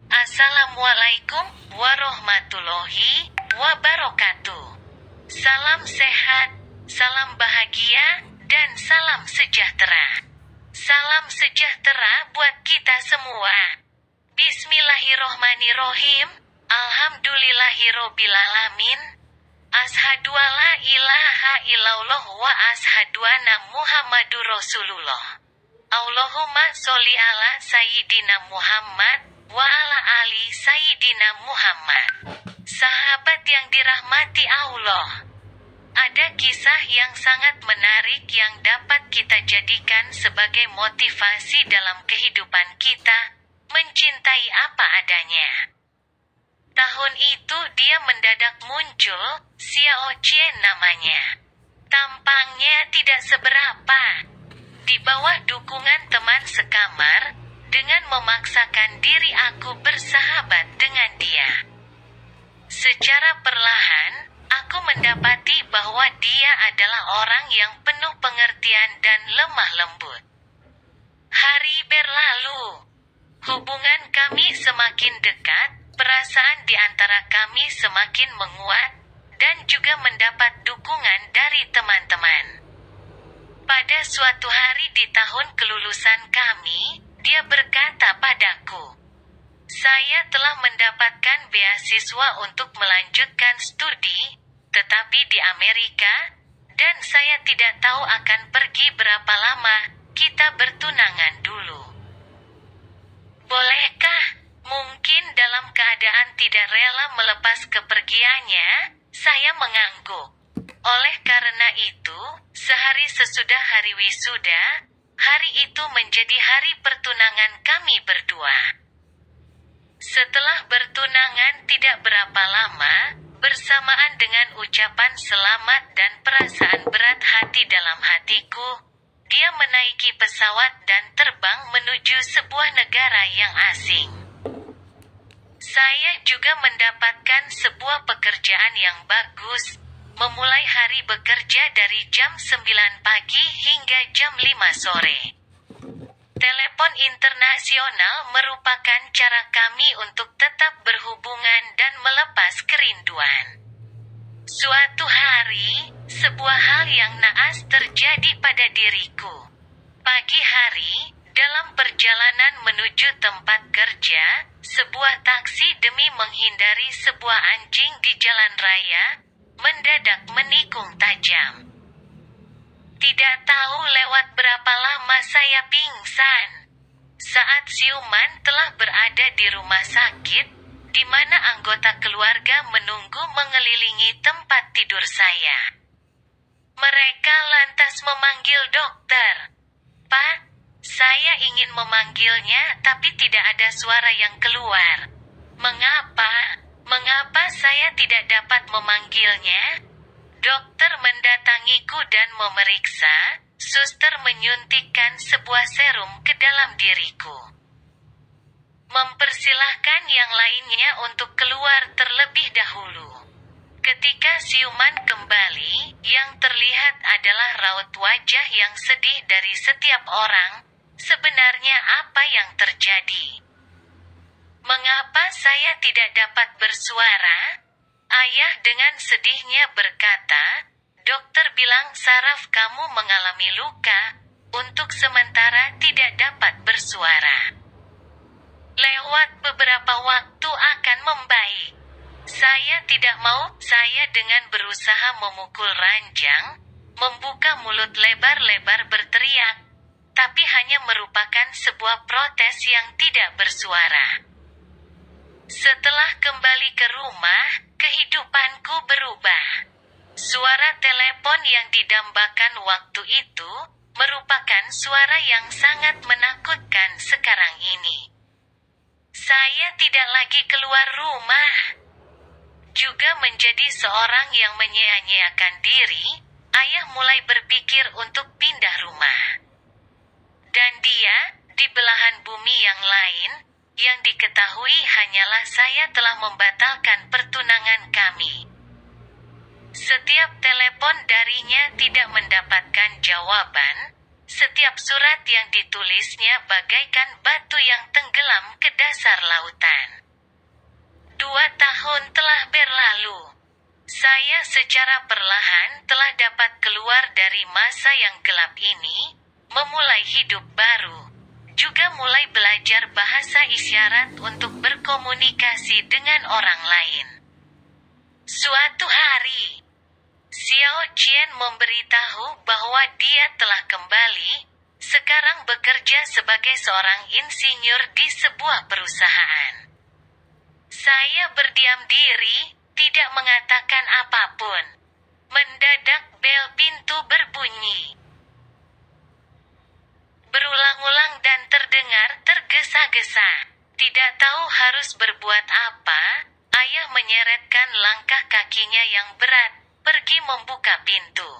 Assalamualaikum warahmatullahi wabarakatuh. Salam sehat, salam bahagia, dan salam sejahtera. Salam sejahtera buat kita semua. Bismillahirrohmanirrohim. Alhamdulillahirobbilalamin. Ashadu alla ilaha illallah wa ashadu anna Muhammadur Rasulullah. Allahumma sholli ala Sayyidina Muhammad wa ala ali Sayyidina Muhammad. Sahabat yang dirahmati Allah, ada kisah yang sangat menarik yang dapat kita jadikan sebagai motivasi dalam kehidupan kita, mencintai apa adanya. Tahun itu dia mendadak muncul, Xiao Qian namanya. Tampangnya tidak seberapa. Di bawah dukungan teman sekamar, dengan memaksakan diri aku bersahabat dengan dia. Secara perlahan, aku mendapati bahwa dia adalah orang yang penuh pengertian dan lemah lembut. Hari berlalu, hubungan kami semakin dekat, perasaan di antara kami semakin menguat, dan juga mendapat dukungan dari teman-teman. Pada suatu hari di tahun kelulusan kami, dia berkata padaku, "Saya telah mendapatkan beasiswa untuk melanjutkan studi, tetapi di Amerika, dan saya tidak tahu akan pergi berapa lama, kita bertunangan dulu. Bolehkah? Mungkin dalam keadaan tidak rela melepas kepergiannya, saya mengangguk. Oleh karena itu, sehari sesudah hari wisuda, hari itu menjadi hari pertunangan kami berdua. Setelah bertunangan tidak berapa lama, bersamaan dengan ucapan selamat dan perasaan berat hati dalam hatiku, dia menaiki pesawat dan terbang menuju sebuah negara yang asing. Saya juga mendapatkan sebuah pekerjaan yang bagus, memulai hari bekerja dari jam 9 pagi hingga jam 5 sore. Telepon internasional merupakan cara kami untuk tetap berhubungan dan melepas kerinduan. Suatu hari, sebuah hal yang naas terjadi pada diriku. Pagi hari, dalam perjalanan menuju tempat kerja, sebuah taksi demi menghindari sebuah anjing di jalan raya, mendadak menikung tajam. Tidak tahu lewat berapa lama saya pingsan. Saat siuman telah berada di rumah sakit, di mana anggota keluarga menunggu mengelilingi tempat tidur saya. Mereka lantas memanggil dokter. "Pak, saya ingin memanggilnya tapi tidak ada suara yang keluar. Mengapa? Mengapa saya tidak dapat memanggilnya?" Dokter mendatangiku dan memeriksa. Suster menyuntikkan sebuah serum ke dalam diriku. Mempersilahkan yang lainnya untuk keluar terlebih dahulu. Ketika siuman kembali, yang terlihat adalah raut wajah yang sedih dari setiap orang. Sebenarnya apa yang terjadi? Mengapa saya tidak dapat bersuara? Ayah dengan sedihnya berkata, "Dokter bilang saraf kamu mengalami luka, untuk sementara tidak dapat bersuara. Lewat beberapa waktu akan membaik." Saya tidak mau, saya dengan berusaha memukul ranjang, membuka mulut lebar-lebar berteriak, tapi hanya merupakan sebuah protes yang tidak bersuara. Setelah kembali ke rumah, kehidupanku berubah. Suara telepon yang didambakan waktu itu, merupakan suara yang sangat menakutkan sekarang ini. Saya tidak lagi keluar rumah. Juga menjadi seorang yang menyia-nyiakan diri, ayah mulai berpikir untuk pindah rumah. Dan dia, di belahan bumi yang lain, yang diketahui hanyalah saya telah membatalkan pertunangan kami. Setiap telepon darinya tidak mendapatkan jawaban, Setiap surat yang ditulisnya bagaikan batu yang tenggelam ke dasar lautan. 2 tahun telah berlalu. Saya secara perlahan telah dapat keluar dari masa yang gelap ini, memulai hidup baru, juga mulai belajar bahasa isyarat untuk berkomunikasi dengan orang lain. Suatu hari, Xiao Qian memberitahu bahwa dia telah kembali, sekarang bekerja sebagai seorang insinyur di sebuah perusahaan. Saya berdiam diri, tidak mengatakan apapun. Mendadak bel pintu berbunyi. Berulang-ulang dan terdengar tergesa-gesa. Tidak tahu harus berbuat apa, ayah menyeretkan langkah kakinya yang berat, pergi membuka pintu.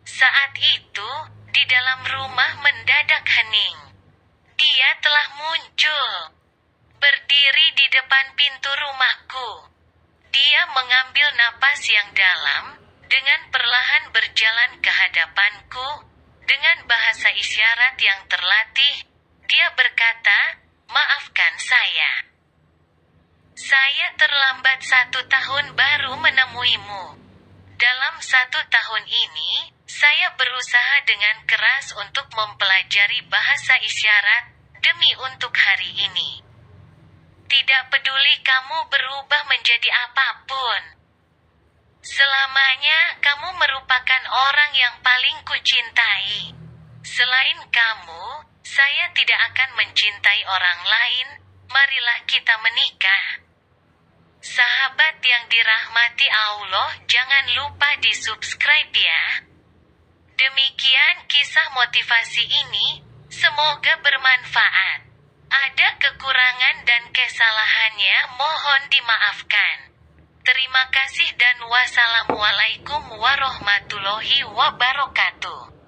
Saat itu, di dalam rumah mendadak hening. Dia telah muncul. Berdiri di depan pintu rumahku. Dia mengambil napas yang dalam, dengan perlahan berjalan ke hadapanku, dengan bahasa isyarat yang terlatih, dia berkata, "Maafkan saya. Saya terlambat 1 tahun baru menemuimu. Dalam 1 tahun ini, saya berusaha dengan keras untuk mempelajari bahasa isyarat, demi untuk hari ini. Tidak peduli kamu berubah menjadi apapun. Selamanya kamu merupakan orang yang paling kucintai. Selain kamu, saya tidak akan mencintai orang lain, marilah kita menikah." Sahabat yang dirahmati Allah, jangan lupa di-subscribe ya. Demikian kisah motivasi ini, semoga bermanfaat. Ada kekurangan dan kesalahannya mohon dimaafkan. Terima kasih dan wassalamualaikum warahmatullahi wabarakatuh.